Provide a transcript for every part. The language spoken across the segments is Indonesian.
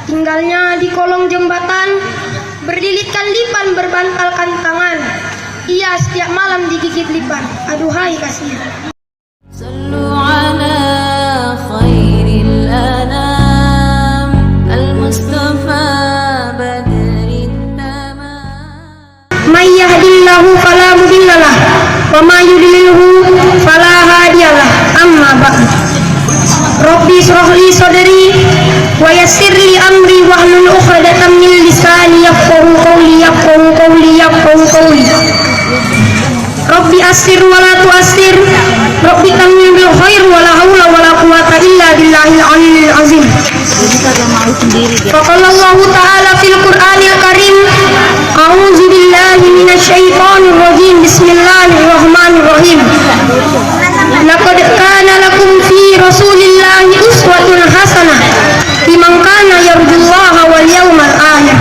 Tinggalnya di kolong jembatan, berdilitkan lipan berbantalkan tangan. Ia setiap malam digigit lipan. Aduhai kasihan. Sallu ala khairil anam al-Mustafa badrin tamam. May yahdihillahu fala mudhillalah wa may yudlilhu fala hadiyalah. Amma ba'd. Rabbi shrah li sadri wa yassir li amri wahlul 'uqdatam min lisani yafqahu qawli. Rabbi assir wa la tu'assir, Rabbi tammim bil khair wa la haula wa la quwata illa billahil aliyyil azim. Faqallallahu ta'ala fil Qur'anil Karim, a'udzu billahi minasy syaithanir rajim. Bismillahirrahmanirrahim. Laqad kana lakum fi Rasulillahi uswatun hasanah liman kana yarjullaha wal yawmal akhir.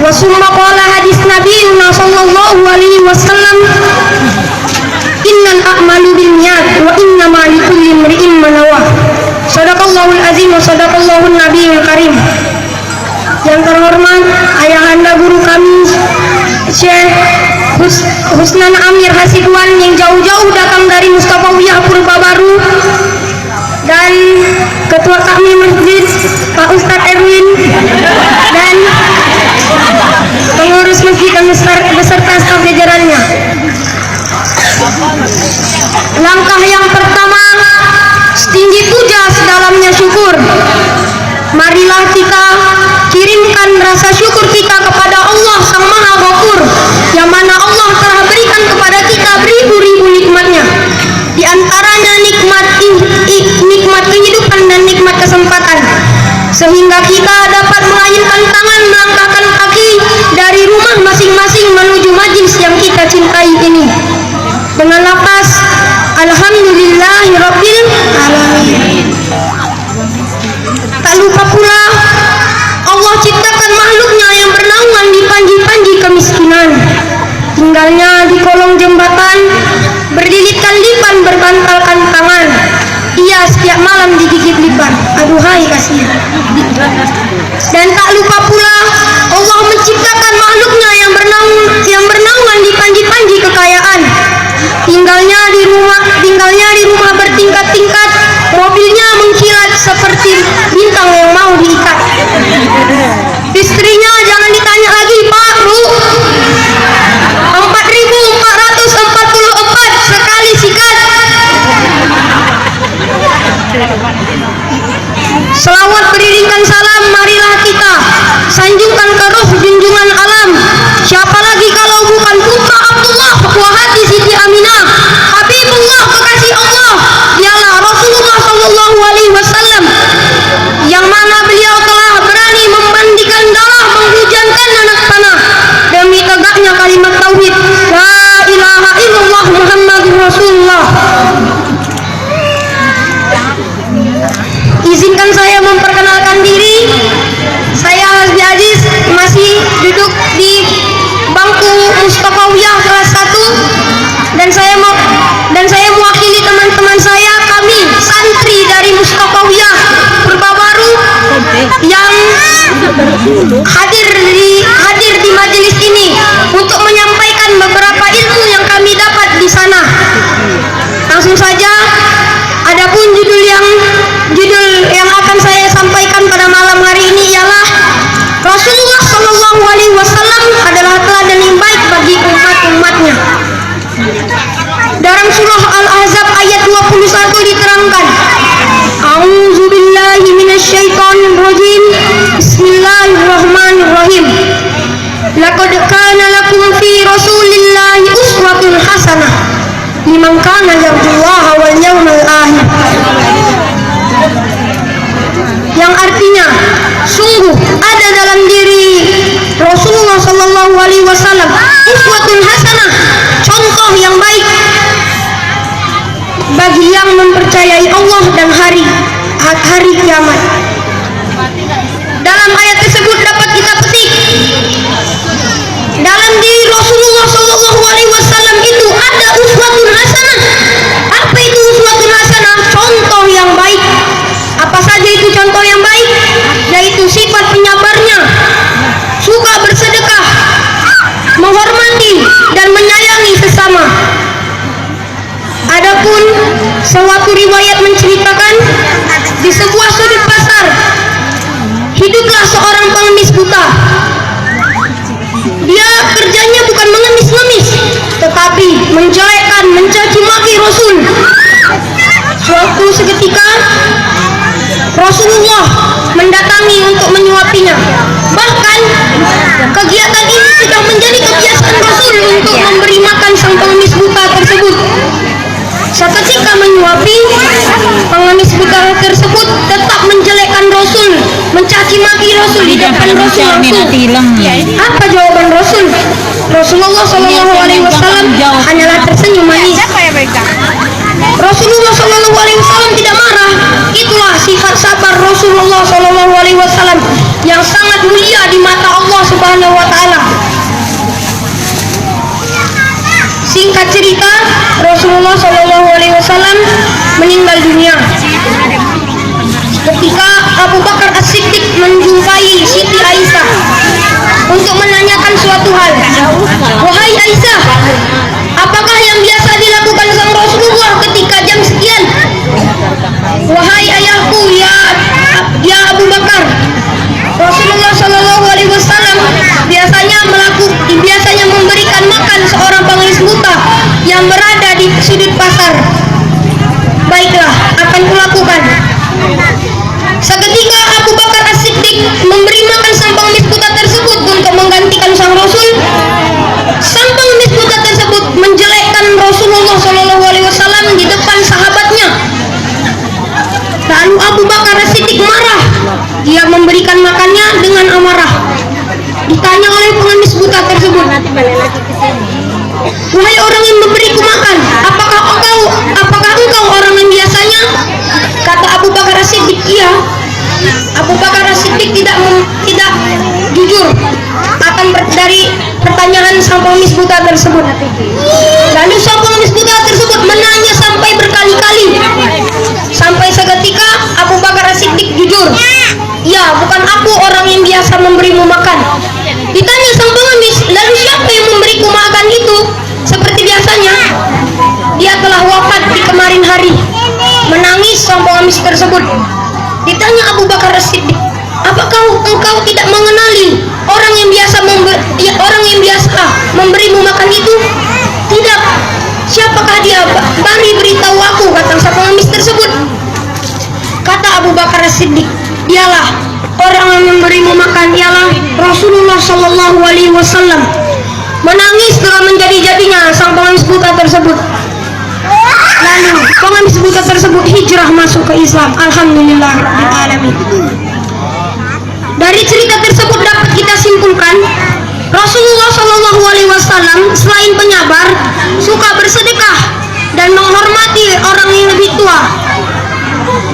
Wa summa qala hadis nabiyuna sallallahu alaihi wasallam, innal a'malu binniyat wa innama likulli imri'in ma nawaa. Shadaqallahul azim wa shadaqallahun nabiyul karim. Yang terhormat ayahanda guru kami Syekh Husnan Amir Hasibuan yang jauh-jauh datang dari Mustafawiyah Purbabaru, dan ketua kami masjid Pak Ustadz Erwin, dan pengurus masjid dan beserta staf jajarannya. Langkah yang pertama, setinggi puja sedalamnya syukur. Marilah kita kirimkan rasa syukur kita kepada Allah Sang Maha Ghafur, yang mana Allah telah berikan kepada kita beribu-ribu nikmatnya. Di antaranya nikmat kehidupan dan nikmat kesempatan, sehingga kita dapat mengayunkan tangan, melangkahkan kaki dari rumah masing-masing menuju majelis yang kita cintai ini dengan lafaz alhamdulillahirabbil alamin. Tak lupa pula Allah ciptakan makhluknya yang bernaungan di panji-panji kemiskinan. Tinggalnya di kolong jembatan, berdilitkan lipan berbantalkan tangan. Ia setiap malam digigit lipan. Aduhai kasihan. Dan tak lupa pula Allah menciptakan makhluknya yang bernaungan di panji-panji kekayaan. Tinggalnya di rumah bertingkat-tingkat, mobilnya mengkilat seperti bintang yang mau diikat. Istrinya jangan ditanya lagi, Pak, Bu. 4.444 sekali sikat. Selawat beriringkan salam, marilah kita sanjungkan ke roh junjungan alam. Siapa lagi kalau bukan putra Abdullah, buah hati Siti Aminah, Habibullah, kekasih Allah. Dialah Rasulullah sallallahu alaihi wasallam, yang mana beliau telah berani memandikan darah, menghujankan anak panah demi tegaknya kalimat tauhid la ilaha illallah Muhammadur Rasulullah. Izinkan saya memperkenalkan diri. Saya Hasbi Aziz, masih duduk di bangku Mustafawiyah kelas 1, dan saya mewakili teman-teman saya, kami santri dari Mustafawiyah Purbabaru yang hadir di majelis ini untuk menyampaikan beberapa ilmu yang kami dapat di sana. Langsung saja, adapun judul yang akan saya sampaikan pada malam hari ini ialah Rasulullah sallallahu alaihi wasallam adalah teladan yang baik bagi umat-umatnya. Dalam surah Al-Ahzab ayat 21 diterangkan, a'udzu billahi minasyaitonir rajim. Bismillahirrahmanirrahim. Laqad kana lakum fi Rasulillahi uswatun hasanah liman kana yarjullaha wal yawmal akhir. Yang artinya, sungguh ada dalam diri Rasulullah sallallahu alaihi wasallam uswatun hasanah, contoh yang baik bagi yang mempercayai Allah dan hari kiamat. Dalam ayat tersebut dapat kita petik, dalam diri Rasulullah sallallahu alaihi wasallam itu ada uswatun hasanah. Apa itu uswatun hasanah? Contoh yang baik. Apa saja itu contoh yang baik? sebuah sudut pasar hiduplah seorang pengemis buta. Dia kerjanya bukan mengemis-ngemis, tetapi menjelekkan, mencaci maki Rasul. Suatu seketika Rasulullah mendatangi untuk menyuapinya. Bahkan kegiatan ini sudah menjadi kebiasaan Rasul untuk memberi makan sang pengemis buta tersebut. Seketika menyuapi, pengemis buta tersebut tetap menjelekkan Rasul, mencaci maki Rasul di depan Rasul langsung. Apa jawaban Rasul? Rasulullah Shallallahu Alaihi Wasallam hanyalah tersenyum manis. Rasulullah Shallallahu Alaihi Wasallam tidak marah. Itulah sifat sabar Rasulullah Shallallahu Alaihi Wasallam yang sangat mulia di mata Allah Subhanahu Wa Taala. Singkat cerita, Rasulullah Shallallahu Alaihi Wasallam meninggal dunia ketika Abu Bakar As-Siddiq menjumpai Siti Aisyah untuk menanyakan suatu hal. Wahai Aisyah, apakah yang biasa dilakukan sang Rasulullah ketika jam sekian? Wahai ayahku, ya Abu Bakar, Rasulullah Shallallahu Alaihi Wasallam biasanya memberikan makan seorang pengemis buta yang berada di sudut pasar. Baiklah, akan kulakukan. Seketika Abu Bakar As-Siddiq memberi makan sang pengemis buta tersebut untuk menggantikan sang Rasul. Sang pengemis buta tersebut menjelekkan Rasulullah Shallallahu Alaihi Wasallam di depan sahabatnya. Lalu Abu Bakar As-Siddiq marah. Dia memberikan makannya dengan amarah. Ditanya oleh pengemis buta tersebut, wahai orang yang memberiku makan, apakah engkau orang yang biasanya? Kata Abu Bakar As-Siddiq, iya. Abu Bakar As-Siddiq tidak jujur dari pertanyaan sang pengemis buta tersebut. Lalu sang pengemis buta tersebut menanya sampai berkali-kali, sampai seketika Abu Bakar As-Siddiq jujur, ya, bukan aku orang yang biasa memberimu makan. Ditanya sang pengemis, lalu siapa yang memberiku makan itu? Seperti biasanya, dia telah wafat di kemarin hari. Menangis sang pengemis tersebut. Ditanya Abu Bakar As-Siddiq, apakah engkau tidak mengenali orang yang biasa memberimu makan itu? Tidak. Siapakah dia? Bari beritahu aku, kata sang pengemis tersebut. Kata Abu Bakar As-Siddiq, dialah orang yang memberimu makan, ialah Rasulullah Shallallahu Alaihi Wasallam. Menangis telah menjadi-jadinya sang pengemis buta tersebut. Lalu pengemis buta tersebut hijrah masuk ke Islam. Alhamdulillah Rabbil Alamin. Dari cerita tersebut dapat kita simpulkan, Rasulullah Shallallahu Alaihi Wasallam selain penyabar, suka bersedekah dan menghormati orang yang lebih tua,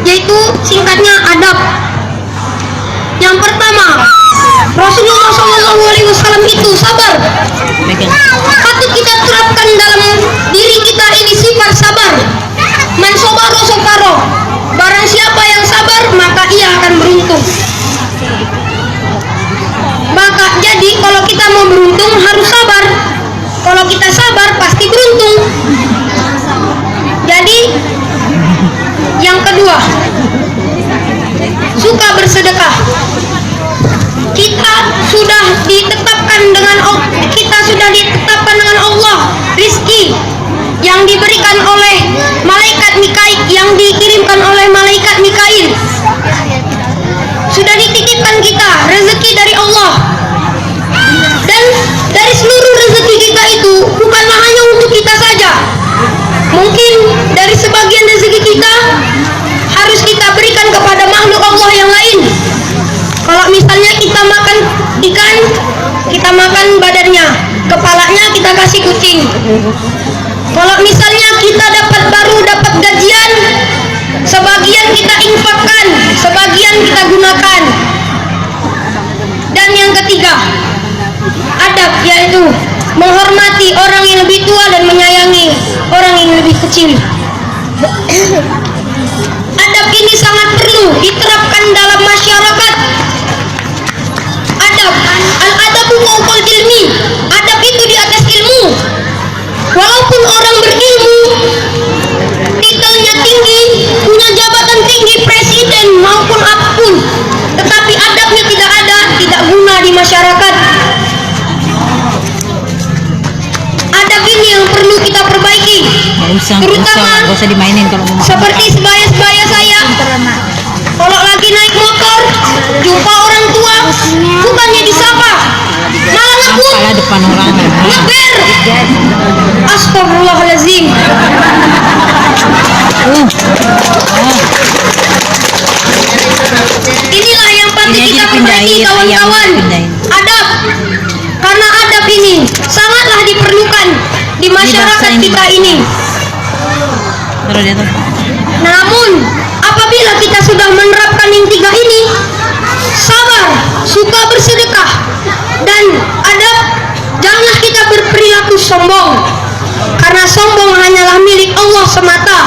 yaitu singkatnya adab. Yang pertama, Rasulullah Shallallahu Alaihi Wasallam itu sabar. Patut kita terapkan dalam diri kita ini sifat sabar. Man sobaro soparo. Barang siapa yang sabar, maka ia akan beruntung. Maka jadi kalau kita mau beruntung harus sabar. Kalau kita sabar pasti beruntung. Jadi yang kedua, suka bersedekah. Kita sudah ditetapkan dengan Allah rizki yang diberikan oleh malaikat Mikail, yang dikirimkan oleh malaikat Mikail. Sudah dititipkan kita rezeki dari Allah. Dan dari seluruh rezeki kita itu bukanlah hanya untuk kita saja. Mungkin dari sebagian rezeki kita harus kita berikan kepada makhluk Allah yang lain. Kalau misalnya kita makan ikan, kita makan badannya, kepalanya kita kasih kucing. Kalau misalnya kita baru dapat gajian, sebagian kita infakkan, sebagian kita gunakan. Dan yang ketiga, adab, yaitu menghormati orang yang lebih tua dan menyayangi orang yang lebih kecil. Adab ini sangat perlu diterapkan dalam masyarakat. Adab, al-adabu fawqal ilmi. Adab itu di atas ilmu. Walaupun orang berilmu, titelnya tinggi, punya jabatan tinggi, presiden maupun terutama Gak usah dimainin kalau mau makan. seperti sebaya-sebaya saya. Kalau lagi naik motor, jumpa orang tua, bukannya disapa, malah ngebut, Kepala depan orang. ngeber. Astagfirullahaladzim. Inilah yang patut Ini aja kita perbaiki, dipindahin, kawan-kawan. ayam dipindahin. Adab, karena adab ini sangatlah diperlukan di masyarakat ini, kita ini. Taruh di atas. Namun, apabila kita sudah menerapkan yang tiga ini, sabar, suka bersedekah, dan adab, janganlah kita berperilaku sombong. Karena sombong hanyalah milik Allah semata.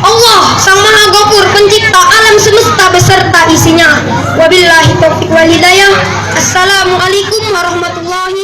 Allah Sang Maha Ghafur, pencipta alam semesta beserta isinya. Wabillahi taufiq wal hidayah. Assalamualaikum warahmatullahi